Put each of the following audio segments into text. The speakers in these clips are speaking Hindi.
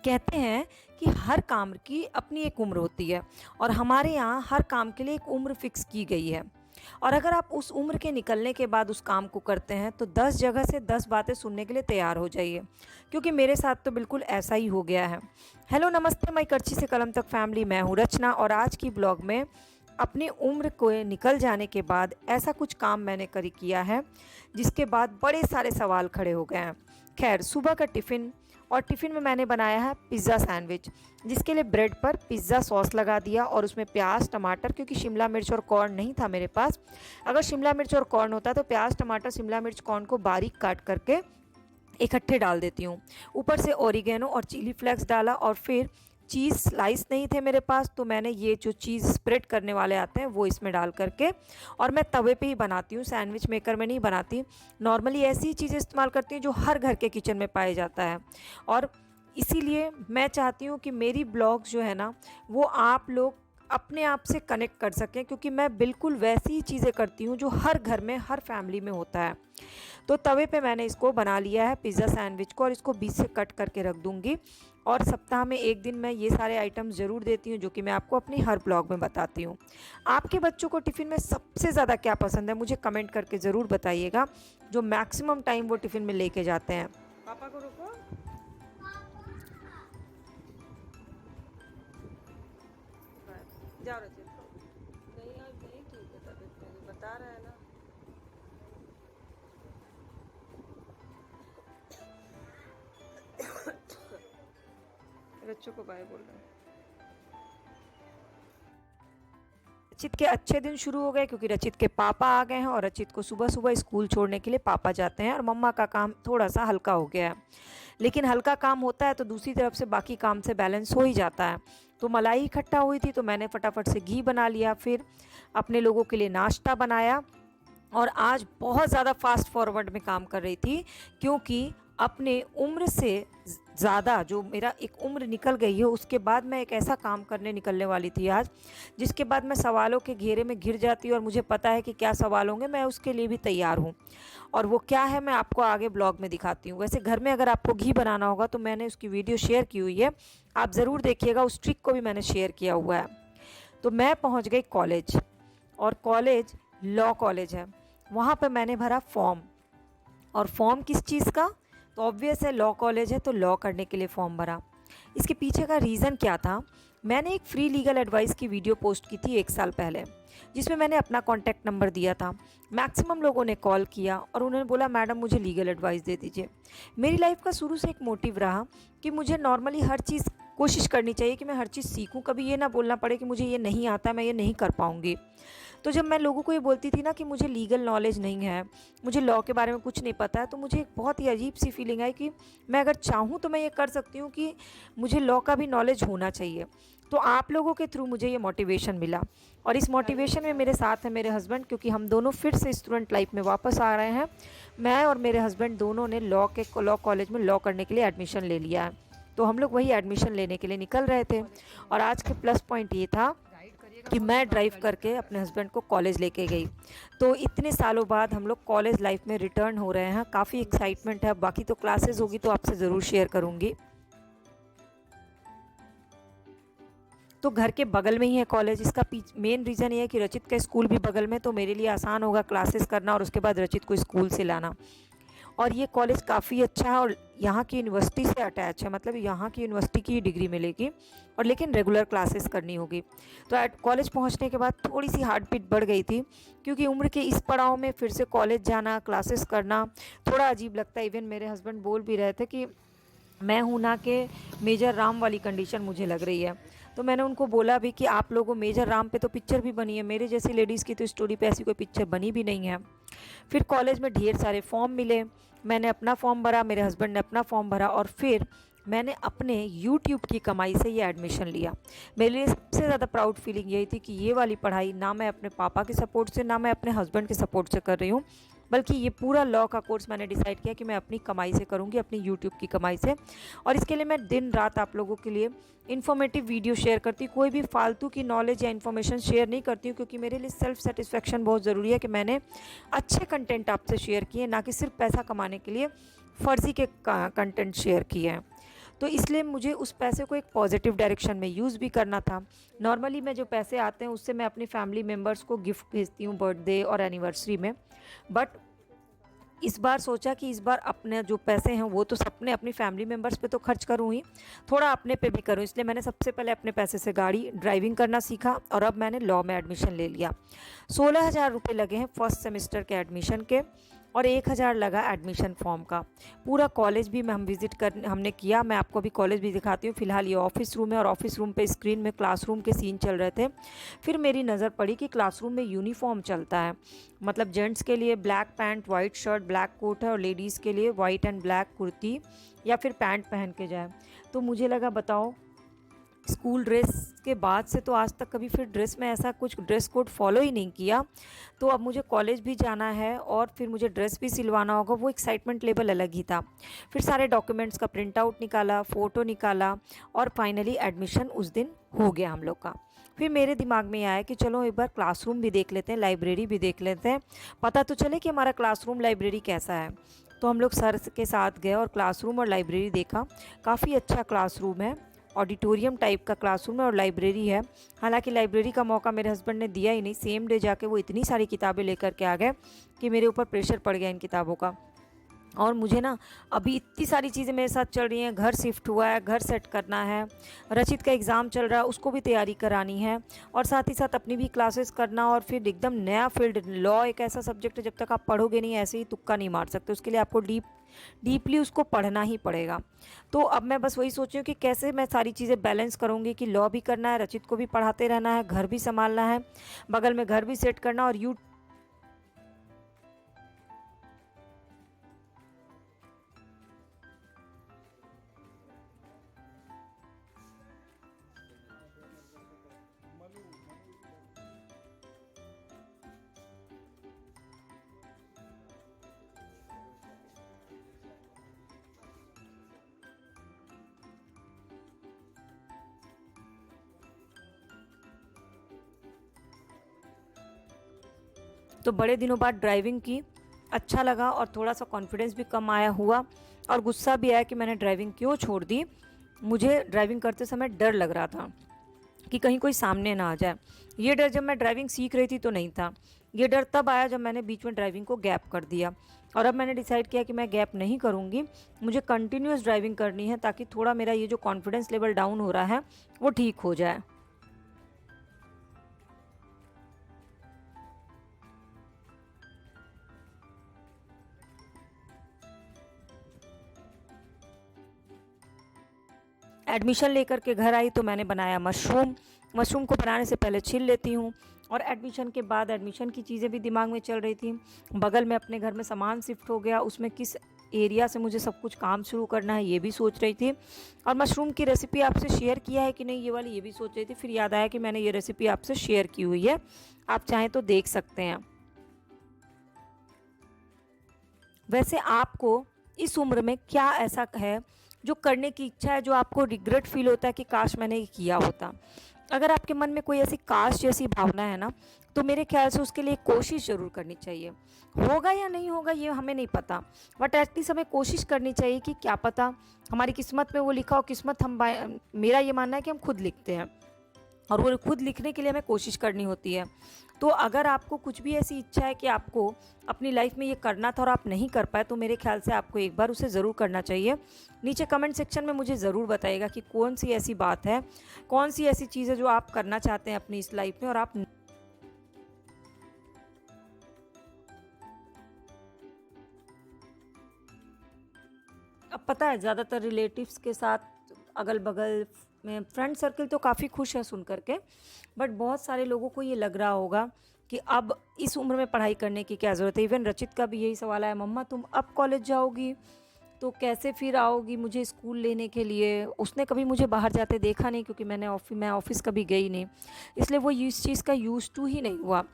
कहते हैं कि हर काम की अपनी एक उम्र होती है और हमारे यहाँ हर काम के लिए एक उम्र फिक्स की गई है। और अगर आप उस उम्र के निकलने के बाद उस काम को करते हैं तो 10 जगह से 10 बातें सुनने के लिए तैयार हो जाइए, क्योंकि मेरे साथ तो बिल्कुल ऐसा ही हो गया है। हेलो नमस्ते, मैं करची से कलम तक फैमिली, मैं हूँ रचना और आज की ब्लॉग में अपनी उम्र को निकल जाने के बाद ऐसा कुछ काम मैंने किया है जिसके बाद बड़े सारे सवाल खड़े हो गए हैं। खैर, सुबह का टिफ़िन, और टिफ़िन में मैंने बनाया है पिज़्ज़ा सैंडविच, जिसके लिए ब्रेड पर पिज़्ज़ा सॉस लगा दिया और उसमें प्याज टमाटर, क्योंकि शिमला मिर्च और कॉर्न नहीं था मेरे पास। अगर शिमला मिर्च और कॉर्न होता तो प्याज टमाटर शिमला मिर्च कॉर्न को बारीक काट करके इकट्ठे डाल देती हूँ। ऊपर से ओरिगेनो और चिली फ्लेक्स डाला और फिर चीज़ स्लाइस नहीं थे मेरे पास, तो मैंने ये जो चीज़ स्प्रेड करने वाले आते हैं वो इसमें डाल करके, और मैं तवे पे ही बनाती हूँ, सैंडविच मेकर में नहीं बनाती। नॉर्मली ऐसी चीज़ें इस्तेमाल करती हूँ जो हर घर के किचन में पाया जाता है। और इसीलिए मैं चाहती हूँ कि मेरी ब्लॉग जो है ना, वो आप लोग अपने आप से कनेक्ट कर सकें, क्योंकि मैं बिल्कुल वैसी ही चीज़ें करती हूँ जो हर घर में हर फैमिली में होता है। तो तवे पे मैंने इसको बना लिया है पिज़्ज़ा सैंडविच को, और इसको बीच से कट करके रख दूँगी। और सप्ताह में एक दिन मैं ये सारे आइटम्स ज़रूर देती हूँ, जो कि मैं आपको अपनी हर ब्लॉग में बताती हूँ। आपके बच्चों को टिफ़िन में सबसे ज़्यादा क्या पसंद है, मुझे कमेंट करके ज़रूर बताइएगा, जो मैक्सिमम टाइम वो टिफ़िन में लेके जाते हैं। पापा को रुको, जाओ रचित। नहीं, आज नहीं ठीक है तबीयत मेरी, बता रहा है ना। रच्चू को बाय बोल रहे हैं। रचित के अच्छे दिन शुरू हो गए, क्योंकि रचित के पापा आ गए हैं और रचित को सुबह सुबह स्कूल छोड़ने के लिए पापा जाते हैं, और मम्मा का काम थोड़ा सा हल्का हो गया है। लेकिन हल्का काम होता है तो दूसरी तरफ से बाकी काम से बैलेंस हो ही जाता है। तो मलाई इकट्ठा हुई थी तो मैंने फटाफट से घी बना लिया, फिर अपने लोगों के लिए नाश्ता बनाया। और आज बहुत ज़्यादा फास्ट फॉरवर्ड में काम कर रही थी, क्योंकि अपने उम्र से ज़्यादा जो मेरा एक उम्र निकल गई है, उसके बाद मैं एक ऐसा काम करने निकलने वाली थी आज, जिसके बाद मैं सवालों के घेरे में घिर जाती हूँ, और मुझे पता है कि क्या सवाल होंगे, मैं उसके लिए भी तैयार हूँ। और वो क्या है मैं आपको आगे ब्लॉग में दिखाती हूँ। वैसे घर में अगर आपको घी बनाना होगा तो मैंने उसकी वीडियो शेयर की हुई है, आप ज़रूर देखिएगा, उस ट्रिक को भी मैंने शेयर किया हुआ है। तो मैं पहुँच गई कॉलेज, और कॉलेज लॉ कॉलेज है। वहाँ पर मैंने भरा फॉर्म, और फॉर्म किस चीज़ का, तो ऑब्वियस है लॉ कॉलेज है तो लॉ करने के लिए फॉर्म भरा। इसके पीछे का रीज़न क्या था, मैंने एक फ्री लीगल एडवाइस की वीडियो पोस्ट की थी 1 साल पहले, जिसमें मैंने अपना कॉन्टैक्ट नंबर दिया था। मैक्सिमम लोगों ने कॉल किया और उन्होंने बोला मैडम मुझे लीगल एडवाइस दे दीजिए। मेरी लाइफ का शुरू से एक मोटिव रहा कि मुझे नॉर्मली हर चीज़ कोशिश करनी चाहिए कि मैं हर चीज़ सीखूं, कभी ये ना बोलना पड़े कि मुझे ये नहीं आता, मैं ये नहीं कर पाऊँगी। तो जब मैं लोगों को ये बोलती थी ना कि मुझे लीगल नॉलेज नहीं है, मुझे लॉ के बारे में कुछ नहीं पता है, तो मुझे एक बहुत ही अजीब सी फीलिंग आई कि मैं अगर चाहूँ तो मैं ये कर सकती हूँ, कि मुझे लॉ का भी नॉलेज होना चाहिए। तो आप लोगों के थ्रू मुझे ये मोटिवेशन मिला, और इस मोटिवेशन में मेरे साथ है मेरे हस्बैंड, क्योंकि हम दोनों फिर से स्टूडेंट लाइफ में वापस आ रहे हैं। मैं और मेरे हस्बैंड दोनों ने लॉ कॉलेज में लॉ करने के लिए एडमिशन ले लिया है। तो हम लोग वही एडमिशन लेने के लिए निकल रहे थे, और आज के प्लस पॉइंट ये था कि मैं ड्राइव करके अपने हस्बैंड को कॉलेज लेके गई। तो इतने सालों बाद हम लोग कॉलेज लाइफ में रिटर्न हो रहे हैं, काफ़ी एक्साइटमेंट है। बाकी तो क्लासेस होगी तो आपसे ज़रूर शेयर करूँगी। तो घर के बगल में ही है कॉलेज। इसका मेन रीज़न ये है कि रचित का स्कूल भी बगल में, तो मेरे लिए आसान होगा क्लासेस करना और उसके बाद रचित को स्कूल से लाना। और ये कॉलेज काफ़ी अच्छा है और यहाँ की यूनिवर्सिटी से अटैच है, मतलब यहाँ की यूनिवर्सिटी की डिग्री मिलेगी, और लेकिन रेगुलर क्लासेस करनी होगी। तो कॉलेज पहुँचने के बाद थोड़ी सी हार्ट बीट बढ़ गई थी, क्योंकि उम्र के इस पड़ाव में फिर से कॉलेज जाना, क्लासेस करना थोड़ा अजीब लगता है। इवन मेरे हस्बैंड बोल भी रहे थे कि मैं हूँ ना कि मेजर राम वाली कंडीशन मुझे लग रही है। तो मैंने उनको बोला भी कि आप लोगों, मेजर राम पे तो पिक्चर भी बनी है, मेरे जैसी लेडीज़ की तो स्टोरी पे ऐसी कोई पिक्चर बनी भी नहीं है। फिर कॉलेज में ढेर सारे फॉर्म मिले, मैंने अपना फॉर्म भरा, मेरे हस्बैंड ने अपना फॉर्म भरा, और फिर मैंने अपने यूट्यूब की कमाई से ये एडमिशन लिया। मेरे लिए सबसे ज़्यादा प्राउड फीलिंग यही थी कि ये वाली पढ़ाई ना मैं अपने पापा के सपोर्ट से, ना मैं अपने हस्बैंड के सपोर्ट से कर रही हूँ, बल्कि ये पूरा लॉ का कोर्स मैंने डिसाइड किया कि मैं अपनी कमाई से करूँगी, अपनी यूट्यूब की कमाई से। और इसके लिए मैं दिन रात आप लोगों के लिए इन्फॉर्मेटिव वीडियो शेयर करती हूँ, कोई भी फालतू की नॉलेज या इन्फॉर्मेशन शेयर नहीं करती हूँ, क्योंकि मेरे लिए सेल्फ सेटिस्फेक्शन बहुत ज़रूरी है कि मैंने अच्छे कंटेंट आपसे शेयर किए, ना कि सिर्फ पैसा कमाने के लिए फर्जी के कंटेंट शेयर किए हैं। तो इसलिए मुझे उस पैसे को एक पॉजिटिव डायरेक्शन में यूज़ भी करना था। नॉर्मली मैं जो पैसे आते हैं उससे मैं अपनी फैमिली मेम्बर्स को गिफ्ट भेजती हूँ बर्थडे और एनिवर्सरी में। बट इस बार सोचा कि इस बार अपने जो पैसे हैं वो तो सबने अपनी फैमिली मेम्बर्स पे तो खर्च करूँ ही, थोड़ा अपने पे भी करूँ। इसलिए मैंने सबसे पहले अपने पैसे से गाड़ी ड्राइविंग करना सीखा और अब मैंने लॉ में एडमिशन ले लिया। 16,000 रुपये लगे हैं फर्स्ट सेमेस्टर के एडमिशन के और 1,000 लगा एडमिशन फॉर्म का। पूरा कॉलेज भी हम विज़िट कर हमने किया। मैं आपको अभी कॉलेज भी दिखाती हूँ। फ़िलहाल ये ऑफिस रूम है और ऑफिस रूम पे स्क्रीन में क्लासरूम के सीन चल रहे थे। फिर मेरी नज़र पड़ी कि क्लासरूम में यूनिफॉर्म चलता है, मतलब जेंट्स के लिए black pant white shirt black coat है और लेडीज़ के लिए वाइट एंड ब्लैक कुर्ती या फिर पैंट पहन के जाए। तो मुझे लगा बताओ, स्कूल ड्रेस के बाद से तो आज तक कभी फिर ड्रेस में ऐसा कुछ ड्रेस कोड फॉलो ही नहीं किया। तो अब मुझे कॉलेज भी जाना है और फिर मुझे ड्रेस भी सिलवाना होगा, वो एक्साइटमेंट लेवल अलग ही था। फिर सारे डॉक्यूमेंट्स का प्रिंट आउट निकाला, फ़ोटो निकाला और फाइनली एडमिशन उस दिन हो गया हम लोग का। फिर मेरे दिमाग में आया कि चलो एक बार क्लासरूम भी देख लेते हैं, लाइब्रेरी भी देख लेते हैं, पता तो चले कि हमारा क्लासरूम लाइब्रेरी कैसा है। तो हम लोग सर के साथ गए और क्लासरूम और लाइब्रेरी देखा। काफ़ी अच्छा क्लासरूम है, ऑडिटोरियम टाइप का क्लासरूम है और लाइब्रेरी है। हालांकि लाइब्रेरी का मौका मेरे हस्बैंड ने दिया ही नहीं, सेम डे जाके वो इतनी सारी किताबें लेकर के आ गए कि मेरे ऊपर प्रेशर पड़ गया इन किताबों का। और मुझे ना अभी इतनी सारी चीज़ें मेरे साथ चल रही हैं, घर शिफ्ट हुआ है, घर सेट करना है, रचित का एग्ज़ाम चल रहा है उसको भी तैयारी करानी है और साथ ही साथ अपनी भी क्लासेस करना। और फिर एकदम नया फील्ड, लॉ एक ऐसा सब्जेक्ट है जब तक आप पढ़ोगे नहीं ऐसे ही तुक्का नहीं मार सकते, उसके लिए आपको डीपली उसको पढ़ना ही पड़ेगा। तो अब मैं बस वही सोच रही हूँ कि कैसे मैं सारी चीज़ें बैलेंस करूँगी कि लॉ भी करना है, रचित को भी पढ़ाते रहना है, घर भी संभालना है, बगल में घर भी सेट करना और तो बड़े दिनों बाद ड्राइविंग की, अच्छा लगा और थोड़ा सा कॉन्फिडेंस भी कम आया हुआ और गुस्सा भी आया कि मैंने ड्राइविंग क्यों छोड़ दी। मुझे ड्राइविंग करते समय डर लग रहा था कि कहीं कोई सामने ना आ जाए। ये डर जब मैं ड्राइविंग सीख रही थी तो नहीं था, ये डर तब आया जब मैंने बीच में ड्राइविंग को गैप कर दिया। और अब मैंने डिसाइड किया कि मैं गैप नहीं करूँगी, मुझे कंटिन्यूस ड्राइविंग करनी है ताकि थोड़ा मेरा ये जो कॉन्फिडेंस लेवल डाउन हो रहा है वो ठीक हो जाए। एडमिशन लेकर के घर आई तो मैंने बनाया मशरूम। मशरूम को बनाने से पहले छील लेती हूँ और एडमिशन के बाद एडमिशन की चीज़ें भी दिमाग में चल रही थी। बगल में अपने घर में सामान शिफ्ट हो गया, उसमें किस एरिया से मुझे सब कुछ काम शुरू करना है ये भी सोच रही थी। और मशरूम की रेसिपी आपसे शेयर किया है कि नहीं ये वाली, ये भी सोच रही थी। फिर याद आया कि मैंने ये रेसिपी आपसे शेयर की हुई है, आप चाहें तो देख सकते हैं। वैसे आपको इस उम्र में क्या ऐसा है जो करने की इच्छा है, जो आपको रिग्रेट फील होता है कि काश मैंने ये किया होता? अगर आपके मन में कोई ऐसी काश जैसी भावना है ना, तो मेरे ख्याल से उसके लिए कोशिश ज़रूर करनी चाहिए। होगा या नहीं होगा ये हमें नहीं पता, बट एटलीस्ट हमें कोशिश करनी चाहिए कि क्या पता हमारी किस्मत में वो लिखा हो। किस्मत मेरा ये मानना है कि हम खुद लिखते हैं और वो खुद लिखने के लिए हमें कोशिश करनी होती है। तो अगर आपको कुछ भी ऐसी इच्छा है कि आपको अपनी लाइफ में ये करना था और आप नहीं कर पाए, तो मेरे ख्याल से आपको एक बार उसे ज़रूर करना चाहिए। नीचे कमेंट सेक्शन में मुझे ज़रूर बताइएगा कि कौन सी ऐसी बात है, कौन सी ऐसी चीज़ है जो आप करना चाहते हैं अपनी इस लाइफ में और आप। अब पता है ज़्यादातर रिलेटिव्स के साथ, अगल बगल में फ्रेंड सर्कल तो काफ़ी खुश है सुन करके, बट बहुत सारे लोगों को ये लग रहा होगा कि अब इस उम्र में पढ़ाई करने की क्या ज़रूरत है। इवन रचित का भी यही सवाल है, मम्मा तुम अब कॉलेज जाओगी तो कैसे फिर आओगी मुझे स्कूल लेने के लिए? उसने कभी मुझे बाहर जाते देखा नहीं क्योंकि मैं ऑफिस कभी गई नहीं, इसलिए वो इस चीज़ का यूज़ टू ही नहीं हुआ।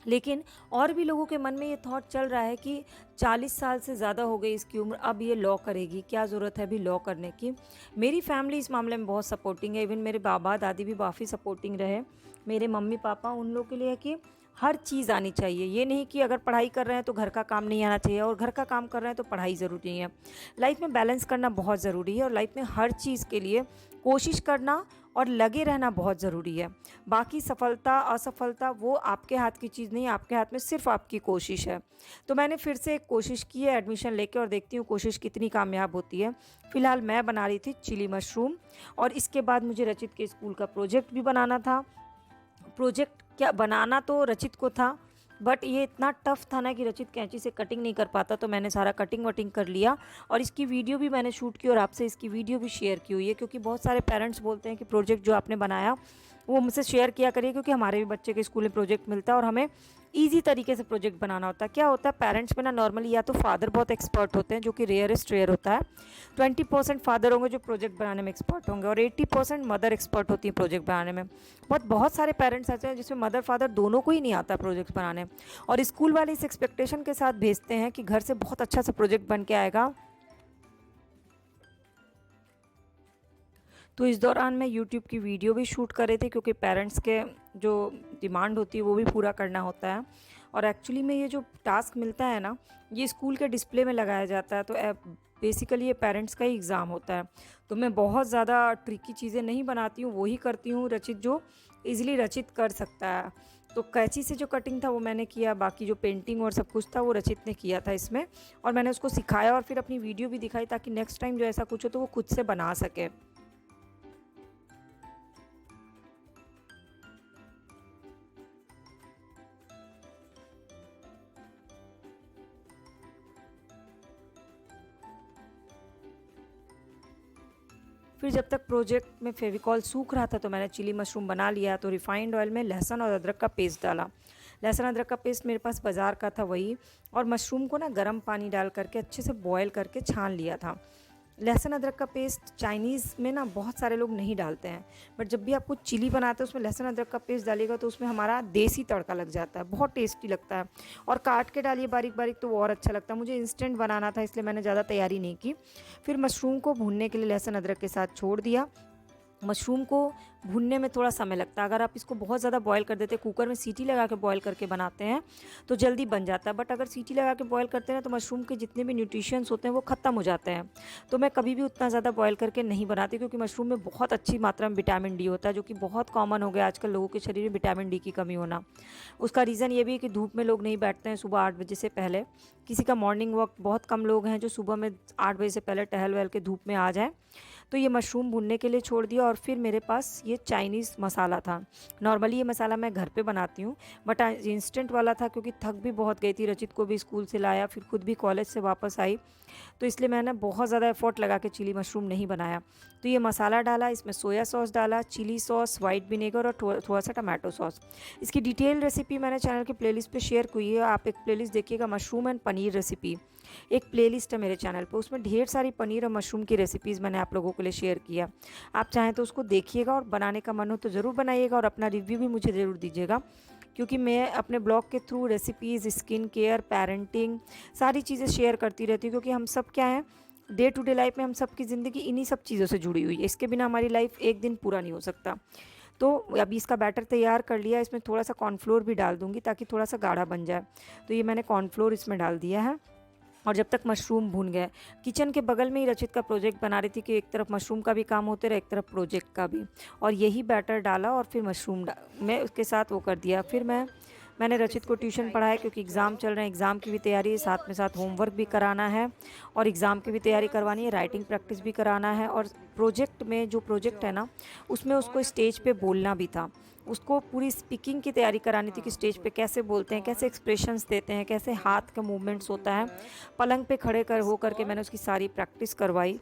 लेकिन और भी लोगों के मन में ये थॉट चल रहा है कि 40 साल से ज़्यादा हो गई इसकी उम्र, अब ये लॉ करेगी, क्या ज़रूरत है अभी लॉ करने की। मेरी फैमिली इस मामले में बहुत सपोर्टिंग है, इवन मेरे बाबा दादी भी काफ़ी सपोर्टिंग रहे। मेरे मम्मी पापा, उन लोगों के लिए है कि हर चीज़ आनी चाहिए। ये नहीं कि अगर पढ़ाई कर रहे हैं तो घर का काम नहीं आना चाहिए, और घर का काम कर रहे हैं तो पढ़ाई ज़रूरी नहीं है। लाइफ में बैलेंस करना बहुत ज़रूरी है, और लाइफ में हर चीज़ के लिए कोशिश करना और लगे रहना बहुत ज़रूरी है। बाकी सफलता असफलता वो आपके हाथ की चीज़ नहीं है, आपके हाथ में सिर्फ आपकी कोशिश है। तो मैंने फिर से एक कोशिश की है एडमिशन लेके, और देखती हूँ कोशिश कितनी कामयाब होती है। फ़िलहाल मैं बना रही थी चिली मशरूम, और इसके बाद मुझे रचित के स्कूल का प्रोजेक्ट भी बनाना था। प्रोजेक्ट क्या बनाना तो रचित को था, बट ये इतना टफ था ना कि रचित कैंची से कटिंग नहीं कर पाता, तो मैंने सारा कटिंग वटिंग कर लिया, और इसकी वीडियो भी मैंने शूट की और आपसे इसकी वीडियो भी शेयर की हुई है। क्योंकि बहुत सारे पेरेंट्स बोलते हैं कि प्रोजेक्ट जो आपने बनाया वो मुझसे शेयर किया करिए, क्योंकि हमारे भी बच्चे के स्कूल में प्रोजेक्ट मिलता है और हमें ईजी तरीके से प्रोजेक्ट बनाना होता है। क्या होता है पेरेंट्स में ना, नॉर्मली या तो फादर बहुत एक्सपर्ट होते हैं, जो कि रेयर होता है। 20% फादर होंगे जो प्रोजेक्ट बनाने में एक्सपर्ट होंगे, और 80% मदर एक्सपर्ट होती है प्रोजेक्ट बनाने में। बहुत सारे पेरेंट्स ऐसे हैं जिसमें मदर फादर दोनों को ही नहीं आता प्रोजेक्ट बनाने, और स्कूल वाले इस एक्सपेक्टेशन के साथ भेजते हैं कि घर से बहुत अच्छा सा प्रोजेक्ट बन के आएगा। तो इस दौरान मैं यूट्यूब की वीडियो भी शूट कर रही थी, क्योंकि पेरेंट्स के जो डिमांड होती है वो भी पूरा करना होता है। और एक्चुअली में ये जो टास्क मिलता है ना, ये स्कूल के डिस्प्ले में लगाया जाता है, तो बेसिकली ये पेरेंट्स का ही एग्ज़ाम होता है। तो मैं बहुत ज़्यादा ट्रिकी चीज़ें नहीं बनाती हूँ, वही करती हूँ रचित जो ईज़िली रचित कर सकता है। तो कैंची से जो कटिंग था वो मैंने किया, बाकी जो पेंटिंग और सब कुछ था वो रचित ने किया था इसमें, और मैंने उसको सिखाया और फिर अपनी वीडियो भी दिखाई, ताकि नेक्स्ट टाइम जो ऐसा कुछ हो तो वो खुद से बना सके। फिर जब तक प्रोजेक्ट में फेविकॉल सूख रहा था तो मैंने चिली मशरूम बना लिया। तो रिफाइंड ऑयल में लहसुन और अदरक का पेस्ट डाला। लहसुन अदरक का पेस्ट मेरे पास बाज़ार का था वही, और मशरूम को ना गर्म पानी डाल करके अच्छे से बॉयल करके छान लिया था। लहसुन अदरक का पेस्ट चाइनीज़ में ना बहुत सारे लोग नहीं डालते हैं, बट जब भी आप कुछ चिली बनाते हैं उसमें लहसुन अदरक का पेस्ट डालिएगा तो उसमें हमारा देसी तड़का लग जाता है, बहुत टेस्टी लगता है। और काट के डालिए बारीक बारीक तो वो और अच्छा लगता है। मुझे इंस्टेंट बनाना था इसलिए मैंने ज़्यादा तैयारी नहीं की। फिर मशरूम को भूनने के लिए लहसुन अदरक के साथ छोड़ दिया। मशरूम को भूनने में थोड़ा समय लगता है। अगर आप इसको बहुत ज़्यादा बॉयल कर देते हैं, कुकर में सीटी लगा के बॉयल करके बनाते हैं तो जल्दी बन जाता है, बट अगर सीटी लगा के बॉयल करते हैं तो मशरूम के जितने भी न्यूट्रिशंस होते हैं वो ख़त्म हो जाते हैं। तो मैं कभी भी उतना ज़्यादा बॉयल करके नहीं बनाती, क्योंकि मशरूम में बहुत अच्छी मात्रा में विटामिन डी होता है, जो कि बहुत कॉमन हो गया आजकल लोगों के शरीर में विटामिन डी की कमी होना। उसका रीज़न ये भी है कि धूप में लोग नहीं बैठते हैं सुबह 8 बजे से पहले। किसी का मॉर्निंग वॉक, बहुत कम लोग हैं जो सुबह में 8 बजे से पहले टहल वहल के धूप में आ जाएँ। तो ये मशरूम भुनने के लिए छोड़ दिया, और फिर मेरे पास ये चाइनीज़ मसाला था। नॉर्मली ये मसाला मैं घर पे बनाती हूँ, बट आज इंस्टेंट वाला था, क्योंकि थक भी बहुत गई थी। रचित को भी स्कूल से लाया, फिर खुद भी कॉलेज से वापस आई, तो इसलिए मैंने बहुत ज़्यादा एफर्ट लगा के चिली मशरूम नहीं बनाया। तो ये मसाला डाला, इसमें सोया सॉस डाला, चिली सॉस, वाइट विनेगर और थोड़ा सा टमाटो सॉस। इसकी डिटेल रेसिपी मैंने चैनल की प्लेलिस्ट पे शेयर की है, आप एक प्लेलिस्ट देखिएगा, मशरूम एंड पनीर रेसिपी। एक प्लेलिस्ट है मेरे चैनल पे, उसमें ढेर सारी पनीर और मशरूम की रेसिपीज़ मैंने आप लोगों के लिए शेयर किया। आप चाहें तो उसको देखिएगा, और बनाने का मन हो तो ज़रूर बनाइएगा, और अपना रिव्यू भी मुझे ज़रूर दीजिएगा, क्योंकि मैं अपने ब्लॉग के through recipes, skin care, parenting, सारी चीज़ें शेयर करती रहती हूँ। क्योंकि हम सब क्या हैं, डे टू डे लाइफ में हम सब की ज़िंदगी इन्हीं सब चीज़ों से जुड़ी हुई है। इसके बिना हमारी लाइफ एक दिन पूरा नहीं हो सकता। तो अभी इसका बैटर तैयार कर लिया, इसमें थोड़ा सा कॉर्नफ्लोर भी डाल दूँगी ताकि थोड़ा सा गाढ़ा बन जाए। तो ये मैंने कॉर्नफ्लोर इसमें डाल दिया है, और जब तक मशरूम भून गए, किचन के बगल में ही रचित का प्रोजेक्ट बना रही थी कि एक तरफ मशरूम का भी काम होते रहे, एक तरफ प्रोजेक्ट का भी, और यही बैटर डाला और फिर मशरूम मैं उसके साथ वो कर दिया। फिर मैंने रचित को ट्यूशन पढ़ाया, क्योंकि एग्ज़ाम चल रहे हैं, एग्ज़ाम की भी तैयारी है, साथ में साथ होमवर्क भी कराना है, और एग्ज़ाम की भी तैयारी करवानी है, राइटिंग प्रैक्टिस भी कराना है। और प्रोजेक्ट में जो प्रोजेक्ट है ना, उसमें उसको स्टेज पे बोलना भी था, उसको पूरी स्पीकिंग की तैयारी करानी थी कि स्टेज पे कैसे बोलते हैं, कैसे एक्सप्रेशंस देते हैं, कैसे हाथ का मूवमेंट्स होता है। पलंग पे खड़े हो करके मैंने उसकी सारी प्रैक्टिस करवाई।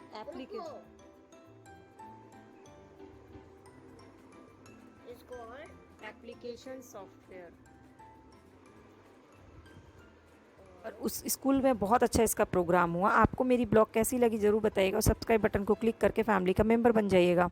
एप्लीकेशन सॉफ्टवेयर, और उस स्कूल में बहुत अच्छा इसका प्रोग्राम हुआ। आपको मेरी ब्लॉग कैसी लगी ज़रूर बताइएगा, और सब्सक्राइब बटन को क्लिक करके फैमिली का मेंबर बन जाइएगा।